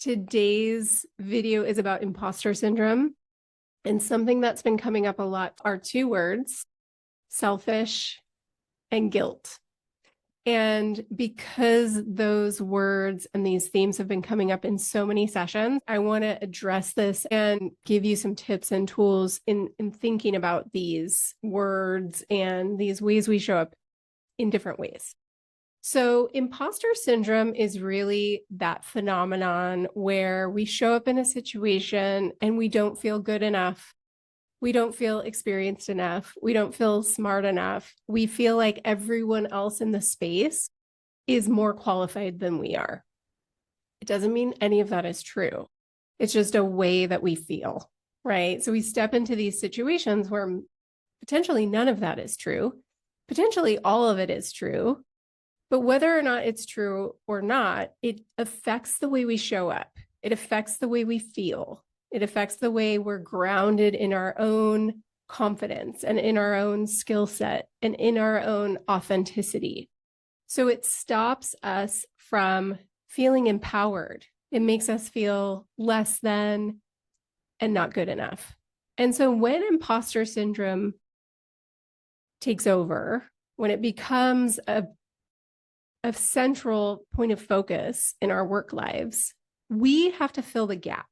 Today's video is about imposter syndrome, and something that's been coming up a lot are two words: selfish and guilt. And because those words and these themes have been coming up in so many sessions, I want to address this and give you some tips and tools in thinking about these words and these ways we show up in different ways. So imposter syndrome is really that phenomenon where we show up in a situation and we don't feel good enough. We don't feel experienced enough. We don't feel smart enough. We feel like everyone else in the space is more qualified than we are. It doesn't mean any of that is true. It's just a way that we feel, right? So we step into these situations where potentially none of that is true. Potentially all of it is true. But whether or not it's true or not, it affects the way we show up. It affects the way we feel. It affects the way we're grounded in our own confidence and in our own skill set and in our own authenticity. So it stops us from feeling empowered. It makes us feel less than and not good enough. And so when imposter syndrome takes over, when it becomes a central point of focus in our work lives, we have to fill the gap.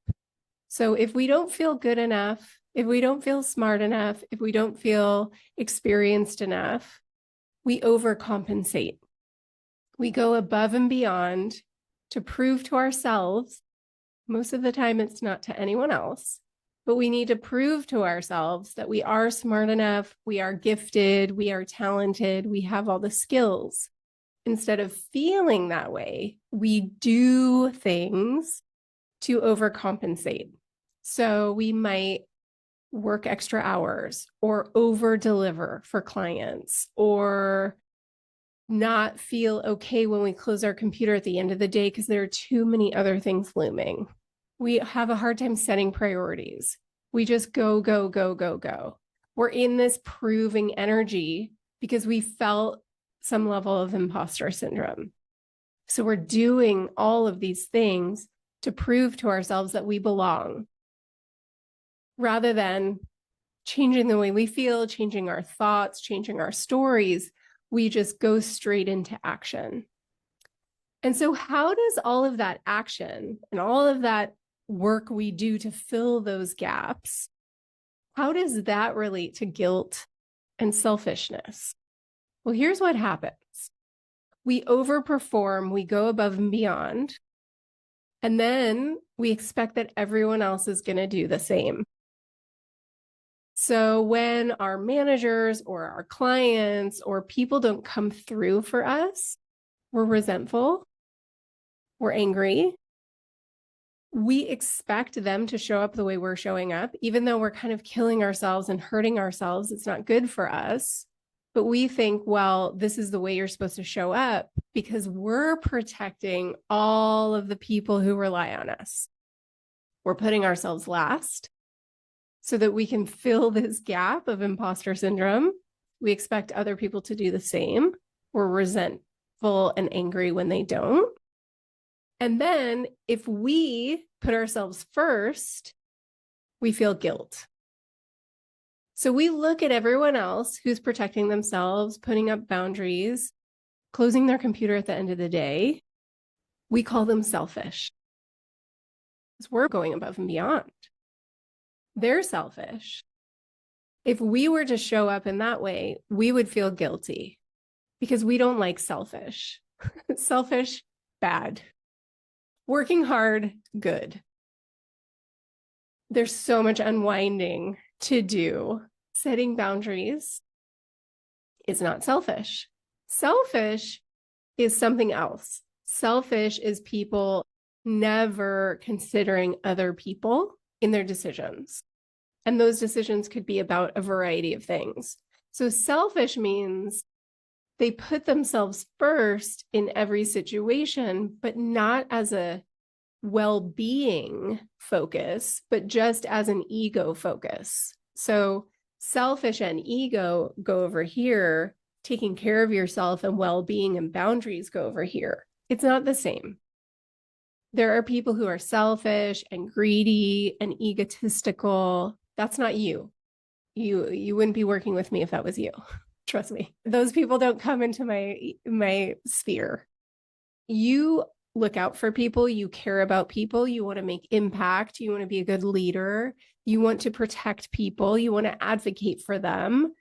So if we don't feel good enough, if we don't feel smart enough, if we don't feel experienced enough, we overcompensate. We go above and beyond to prove to ourselves. Most of the time, it's not to anyone else, but we need to prove to ourselves that we are smart enough, we are gifted, we are talented, we have all the skills. Instead of feeling that way, we do things to overcompensate. So we might work extra hours or over deliver for clients or not feel okay when we close our computer at the end of the day because there are too many other things looming. We have a hard time setting priorities. We just go, go, go, go, go. We're in this proving energy because we felt some level of imposter syndrome. So we're doing all of these things to prove to ourselves that we belong, rather than changing the way we feel, changing our thoughts, changing our stories. We just go straight into action. And so how does all of that action and all of that work we do to fill those gaps, how does that relate to guilt and selfishness? Well, here's what happens. We overperform, we go above and beyond, and then we expect that everyone else is going to do the same. So when our managers or our clients or people don't come through for us, we're resentful, we're angry. We expect them to show up the way we're showing up, even though we're kind of killing ourselves and hurting ourselves. It's not good for us. But we think, well, this is the way you're supposed to show up because we're protecting all of the people who rely on us. We're putting ourselves last so that we can fill this gap of imposter syndrome. We expect other people to do the same. We're resentful and angry when they don't. And then if we put ourselves first, we feel guilt. So we look at everyone else who's protecting themselves, putting up boundaries, closing their computer at the end of the day. We call them selfish because we're going above and beyond. They're selfish. If we were to show up in that way, we would feel guilty because we don't like selfish. Selfish, bad. Working hard, good. There's so much unwinding to do. Setting boundaries is not selfish. Selfish is something else. Selfish is people never considering other people in their decisions. And those decisions could be about a variety of things. So selfish means they put themselves first in every situation, but not as a well-being focus, but just as an ego focus. So selfish and ego go over here, taking care of yourself and well-being and boundaries go over here. It's not the same. There are people who are selfish and greedy and egotistical. That's not you. You wouldn't be working with me if that was you. Trust me. Those people don't come into my sphere. You look out for people, you care about people, you want to make impact, you want to be a good leader, you want to protect people, you want to advocate for them.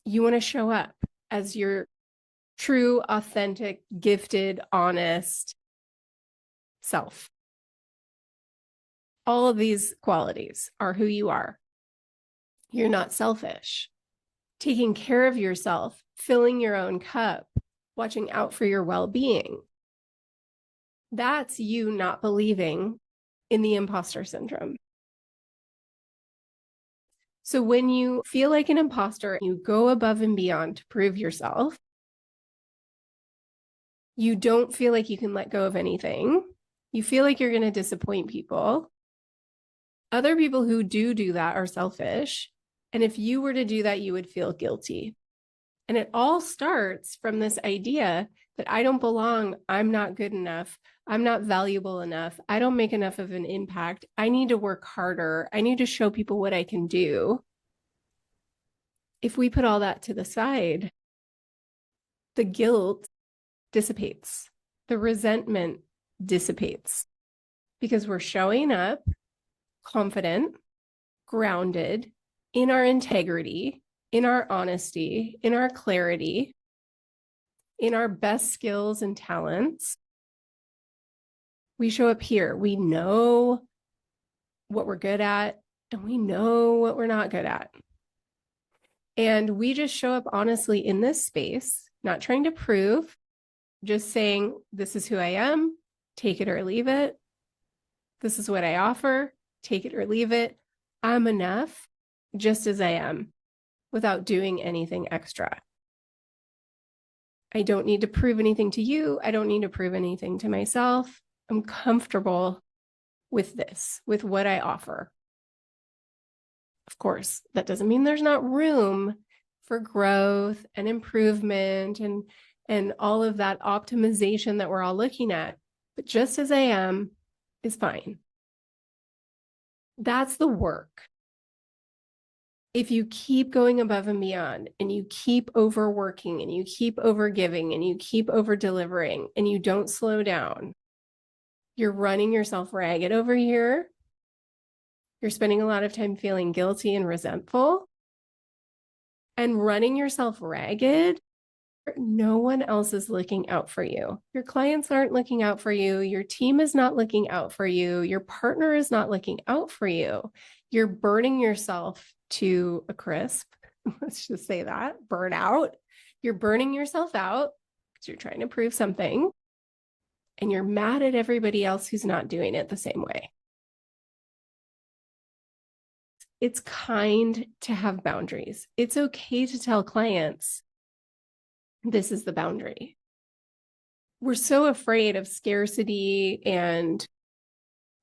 You want to show up as your true, authentic, gifted, honest self. All of these qualities are who you are. You're not selfish. Taking care of yourself, filling your own cup, watching out for your well-being. That's you not believing in the imposter syndrome. So when you feel like an imposter, you go above and beyond to prove yourself. You don't feel like you can let go of anything. You feel like you're going to disappoint people. Other people who do that are selfish. And if you were to do that, you would feel guilty. And it all starts from this idea that I don't belong, I'm not good enough, I'm not valuable enough, I don't make enough of an impact, I need to work harder, I need to show people what I can do. If we put all that to the side, the guilt dissipates, the resentment dissipates, because we're showing up confident, grounded in our integrity, in our honesty, in our clarity, in our best skills and talents. We show up here. We know what we're good at, and we know what we're not good at. And we just show up honestly in this space, not trying to prove, just saying, this is who I am, take it or leave it. This is what I offer, take it or leave it. I'm enough just as I am, without doing anything extra. I don't need to prove anything to you. I don't need to prove anything to myself. I'm comfortable with this, with what I offer. Of course, that doesn't mean there's not room for growth and improvement and all of that optimization that we're all looking at. But just as I am is fine. That's the work. If you keep going above and beyond and you keep overworking and you keep overgiving and you keep over delivering and you don't slow down, you're running yourself ragged over here. You're spending a lot of time feeling guilty and resentful and running yourself ragged. No one else is looking out for you. Your clients aren't looking out for you. Your team is not looking out for you. Your partner is not looking out for you. You're burning yourself to a crisp. Let's just say that, burnout. You're burning yourself out because you're trying to prove something. And you're mad at everybody else who's not doing it the same way. It's kind to have boundaries. It's okay to tell clients, this is the boundary. We're so afraid of scarcity and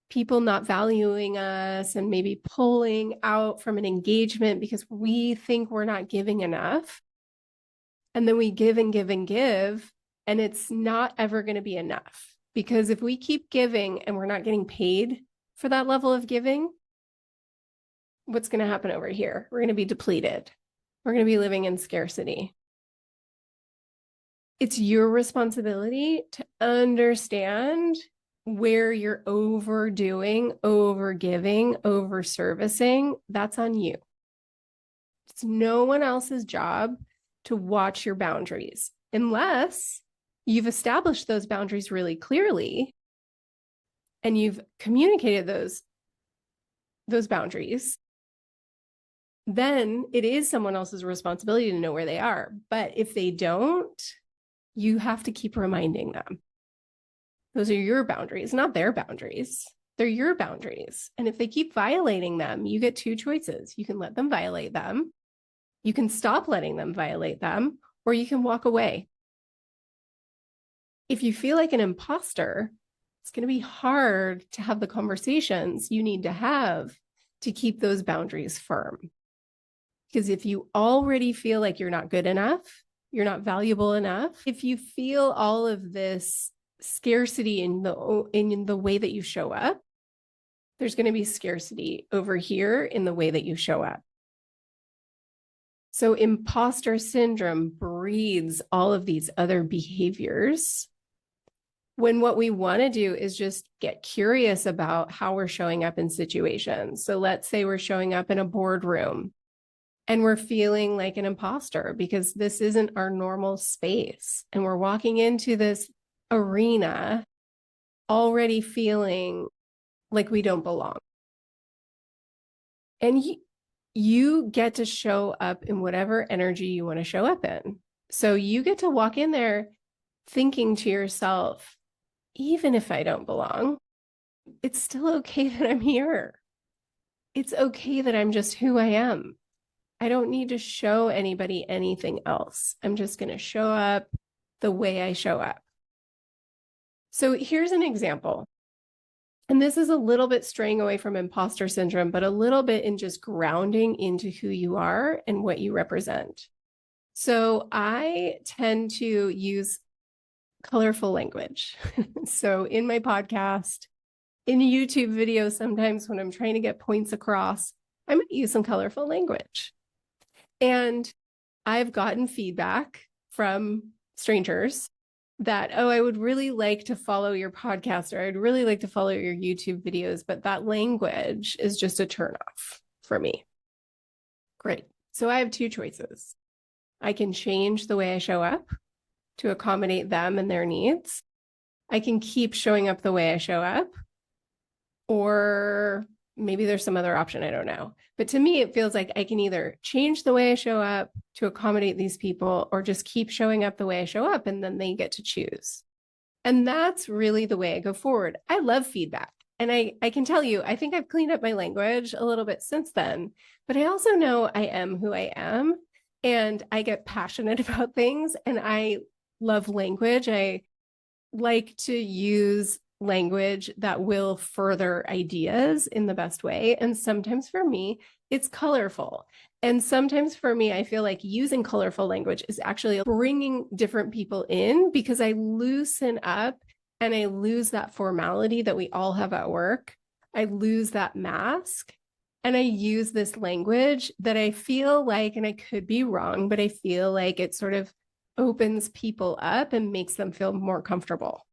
people not valuing us and maybe pulling out from an engagement because we think we're not giving enough. And then we give and give and give, and it's not ever going to be enough. Because if we keep giving and we're not getting paid for that level of giving, what's going to happen over here? We're going to be depleted. We're going to be living in scarcity. It's your responsibility to understand where you're overdoing, overgiving, over-servicing. That's on you. It's no one else's job to watch your boundaries, unless you've established those boundaries really clearly and you've communicated those boundaries. Then it is someone else's responsibility to know where they are. But if they don't, you have to keep reminding them. Those are your boundaries, not their boundaries. They're your boundaries. And if they keep violating them, you get two choices. You can let them violate them. You can stop letting them violate them, or you can walk away. If you feel like an imposter, it's going to be hard to have the conversations you need to have to keep those boundaries firm. Because if you already feel like you're not good enough, you're not valuable enough, if you feel all of this scarcity in the way that you show up, there's going to be scarcity over here in the way that you show up. So imposter syndrome breeds all of these other behaviors when what we want to do is just get curious about how we're showing up in situations. So let's say we're showing up in a boardroom and we're feeling like an imposter because this isn't our normal space. And we're walking into this arena already feeling like we don't belong. And you get to show up in whatever energy you want to show up in. So you get to walk in there thinking to yourself, even if I don't belong, it's still okay that I'm here. It's okay that I'm just who I am. I don't need to show anybody anything else. I'm just going to show up the way I show up. So here's an example. And this is a little bit straying away from imposter syndrome, but a little bit in just grounding into who you are and what you represent. So I tend to use colorful language. So in my podcast, in YouTube videos, sometimes when I'm trying to get points across, I might use some colorful language. And I've gotten feedback from strangers that, oh, I would really like to follow your podcast, or I'd really like to follow your YouTube videos, but that language is just a turnoff for me. Great. So I have two choices. I can change the way I show up to accommodate them and their needs. I can keep showing up the way I show up, or maybe there's some other option, I don't know. But to me, it feels like I can either change the way I show up to accommodate these people, or just keep showing up the way I show up, and then they get to choose. And that's really the way I go forward. I love feedback. And I can tell you, I think I've cleaned up my language a little bit since then, but I also know I am who I am, and I get passionate about things, and I love language. I like to use language that will further ideas in the best way. And sometimes for me, it's colorful. And sometimes for me, I feel like using colorful language is actually bringing different people in, because I loosen up and I lose that formality that we all have at work. I lose that mask, and I use this language that I feel like, and I could be wrong, but I feel like it sort of opens people up and makes them feel more comfortable.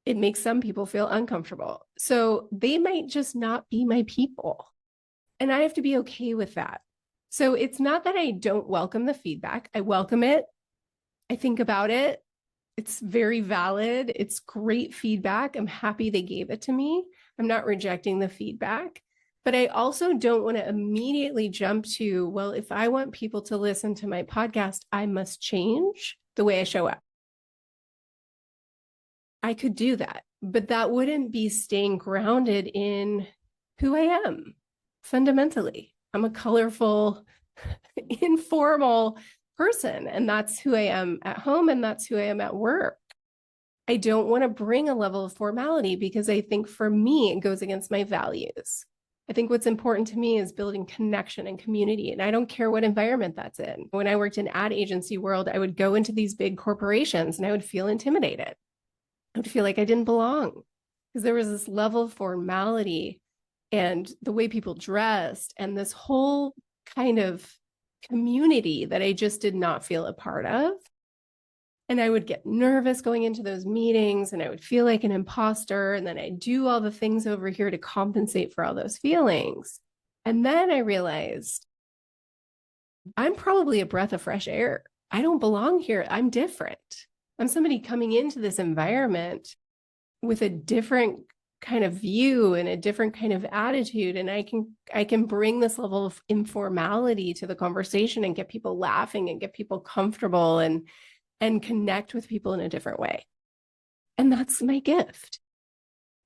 It makes some people feel uncomfortable. So they might just not be my people. And I have to be okay with that. So it's not that I don't welcome the feedback. I welcome it. I think about it. It's very valid. It's great feedback. I'm happy they gave it to me. I'm not rejecting the feedback. But I also don't want to immediately jump to, well, if I want people to listen to my podcast, I must change the way I show up. I could do that, but that wouldn't be staying grounded in who I am fundamentally. I'm a colorful, informal person, and that's who I am at home, and that's who I am at work. I don't want to bring a level of formality, because I think for me, it goes against my values. I think what's important to me is building connection and community, and I don't care what environment that's in. When I worked in ad agency world, I would go into these big corporations and I would feel intimidated. I would feel like I didn't belong, because there was this level of formality and the way people dressed and this whole kind of community that I just did not feel a part of. And I would get nervous going into those meetings, and I would feel like an imposter. And then I'd do all the things over here to compensate for all those feelings. And then I realized I'm probably a breath of fresh air. I don't belong here. I'm different. I'm somebody coming into this environment with a different kind of view and a different kind of attitude. And I can bring this level of informality to the conversation and get people laughing and get people comfortable and connect with people in a different way. And that's my gift.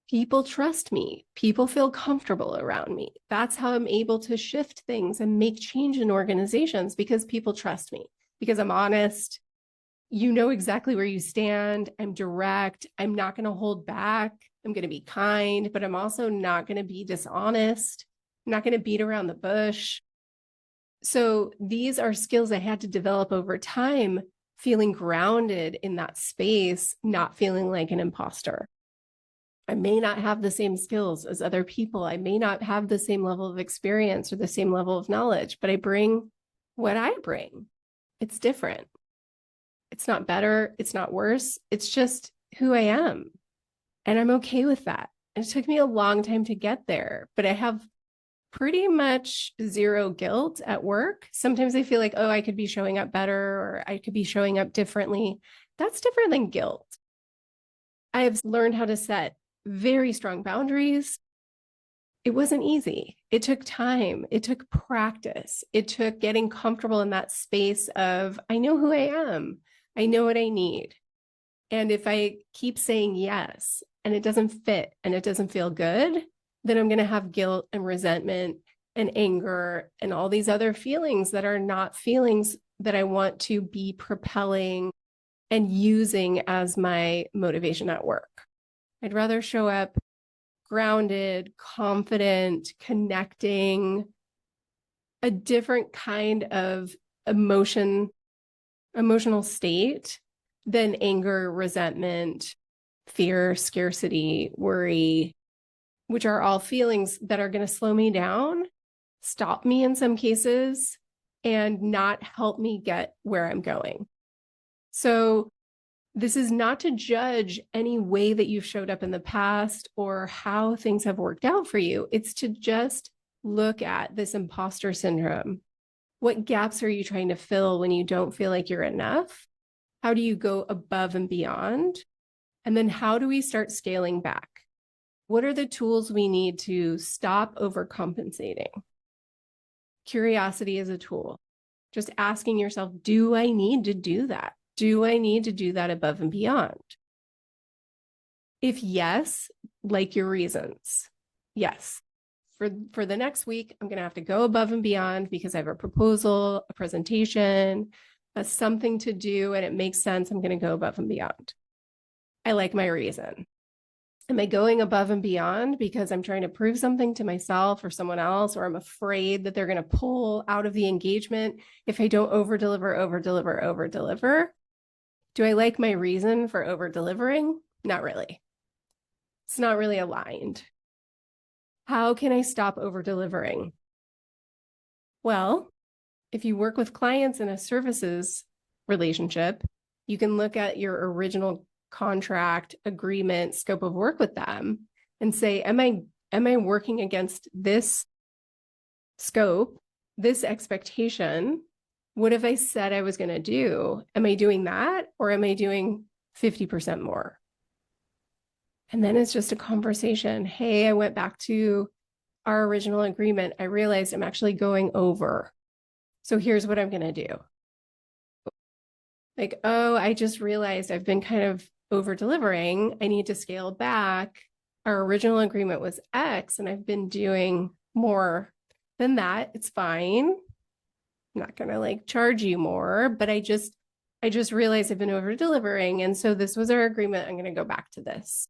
People trust me. People feel comfortable around me. That's how I'm able to shift things and make change in organizations, because people trust me, because I'm honest. You know exactly where you stand. I'm direct. I'm not going to hold back. I'm going to be kind, but I'm also not going to be dishonest. I'm not going to beat around the bush. So these are skills I had to develop over time, feeling grounded in that space, not feeling like an imposter. I may not have the same skills as other people. I may not have the same level of experience or the same level of knowledge, but I bring what I bring. It's different. It's not better. It's not worse. It's just who I am. And I'm okay with that. And it took me a long time to get there, but I have pretty much zero guilt at work. Sometimes I feel like, oh, I could be showing up better or I could be showing up differently. That's different than guilt. I have learned how to set very strong boundaries. It wasn't easy. It took time. It took practice. It took getting comfortable in that space of, I know who I am. I know what I need. And if I keep saying yes and it doesn't fit and it doesn't feel good, then I'm going to have guilt and resentment and anger and all these other feelings that are not feelings that I want to be propelling and using as my motivation at work. I'd rather show up grounded, confident, connecting, a different kind of emotional state than anger, resentment, fear, scarcity, worry, which are all feelings that are going to slow me down, stop me in some cases, and not help me get where I'm going. So this is not to judge any way that you've showed up in the past or how things have worked out for you. It's to just look at this imposter syndrome. What gaps are you trying to fill when you don't feel like you're enough? How do you go above and beyond? And then how do we start scaling back? What are the tools we need to stop overcompensating? Curiosity is a tool. Just asking yourself, do I need to do that? Do I need to do that above and beyond? If yes, like your reasons. Yes. For the next week, I'm going to have to go above and beyond because I have a proposal, a presentation, something to do, and it makes sense. I'm going to go above and beyond. I like my reason. Am I going above and beyond because I'm trying to prove something to myself or someone else, or I'm afraid that they're going to pull out of the engagement if I don't over deliver? Do I like my reason for over delivering? Not really. It's not really aligned. How can I stop over delivering? Well, if you work with clients in a services relationship, you can look at your original contract, agreement, scope of work with them and say, am I working against this scope, this expectation? What have I said I was going to do? Am I doing that, or am I doing 50% more? And then it's just a conversation. Hey, I went back to our original agreement. I realized I'm actually going over. So here's what I'm going to do. Like, oh, I just realized I've been kind of over delivering. I need to scale back. Our original agreement was X, and I've been doing more than that. It's fine. I'm not going to charge you more, but I just realized I've been over delivering. And so this was our agreement. I'm going to go back to this.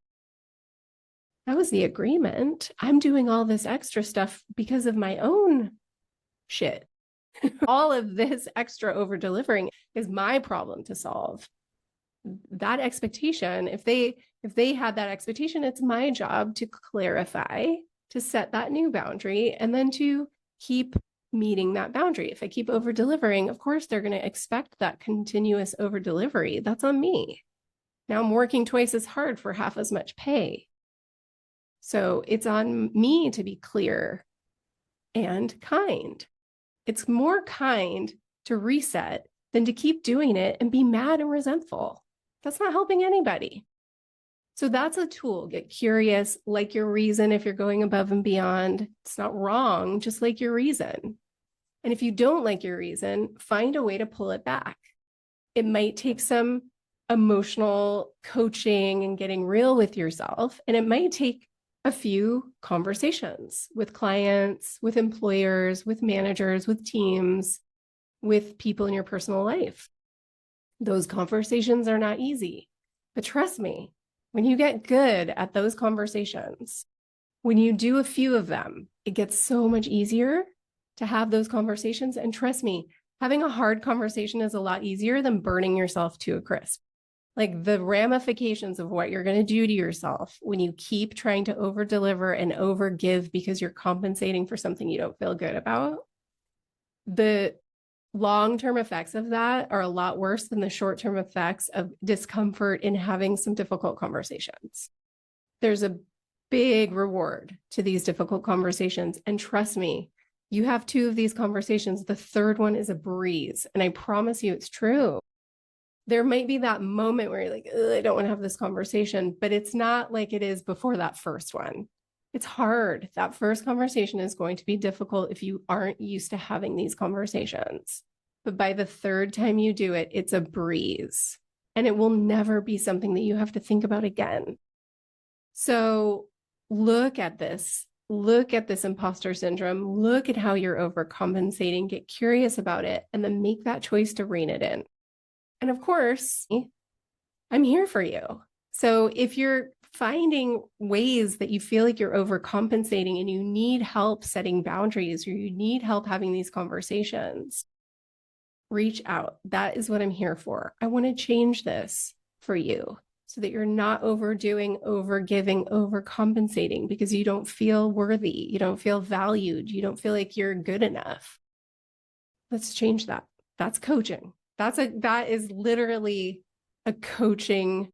That was the agreement. I'm doing all this extra stuff because of my own shit. All of this extra over delivering is my problem to solve. That expectation, if they had that expectation, it's my job to clarify, to set that new boundary, and then to keep meeting that boundary. If I keep over delivering, of course, they're going to expect that continuous over delivery. That's on me. Now I'm working twice as hard for half as much pay. So it's on me to be clear and kind. It's more kind to reset than to keep doing it and be mad and resentful. That's not helping anybody. So that's a tool. Get curious, like your reason if you're going above and beyond. It's not wrong, just like your reason. And if you don't like your reason, find a way to pull it back. It might take some emotional coaching and getting real with yourself, and it might take a few conversations with clients, with employers, with managers, with teams, with people in your personal life. Those conversations are not easy, but trust me, when you get good at those conversations, when you do a few of them, it gets so much easier to have those conversations. And trust me, Having a hard conversation is a lot easier than burning yourself to a crisp. Like the ramifications of what you're going to do to yourself when you keep trying to over deliver and over give because you're compensating for something you don't feel good about. The long-term effects of that are a lot worse than the short-term effects of discomfort in having some difficult conversations. There's a big reward to these difficult conversations. And trust me, you have 2 of these conversations. The third one is a breeze. And I promise you it's true. There might be that moment where you're like, I don't want to have this conversation, but it's not like it is before that first one. It's hard. That first conversation is going to be difficult if you aren't used to having these conversations. But by the third time you do it, it's a breeze. And it will never be something that you have to think about again. So look at this. Look at this imposter syndrome. Look at how you're overcompensating. Get curious about it, and then make that choice to rein it in. And of course, I'm here for you. So if you're finding ways that you feel like you're overcompensating and you need help setting boundaries, or you need help having these conversations, reach out. That is what I'm here for. I want to change this for you so that you're not overdoing, overgiving, overcompensating because you don't feel worthy. You don't feel valued. You don't feel like you're good enough. Let's change that. That's coaching. That is literally a coaching.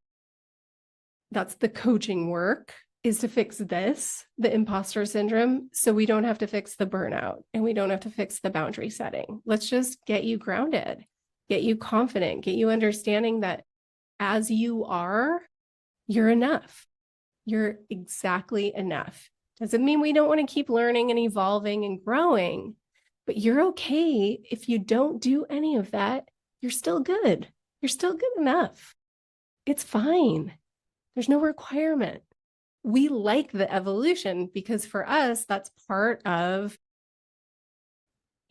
That's the coaching work, is to fix this, the imposter syndrome, so we don't have to fix the burnout and we don't have to fix the boundary setting. Let's just get you grounded, get you confident, get you understanding that as you are, you're enough. You're exactly enough. Doesn't mean we don't want to keep learning and evolving and growing, but you're okay if you don't do any of that. You're still good. You're still good enough. It's fine. There's no requirement. We like the evolution because for us, that's part of,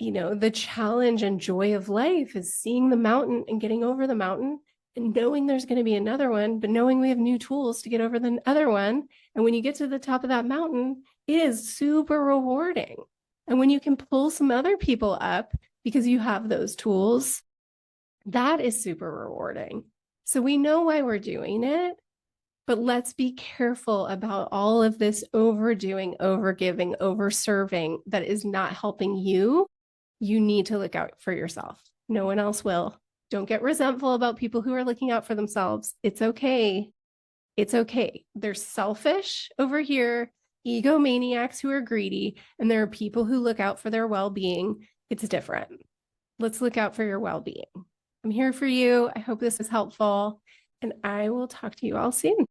the challenge and joy of life is seeing the mountain and getting over the mountain and knowing there's going to be another one, but knowing we have new tools to get over the other one. And when you get to the top of that mountain, it is super rewarding. And when you can pull some other people up because you have those tools, that is super rewarding. So we know why we're doing it, but let's be careful about all of this overdoing, overgiving, overserving that is not helping you. You need to look out for yourself. No one else will. Don't get resentful about people who are looking out for themselves. It's okay. It's okay. They're selfish over here, egomaniacs who are greedy, and there are people who look out for their well-being. It's different. Let's look out for your well-being. I'm here for you. I hope this is helpful, and I will talk to you all soon.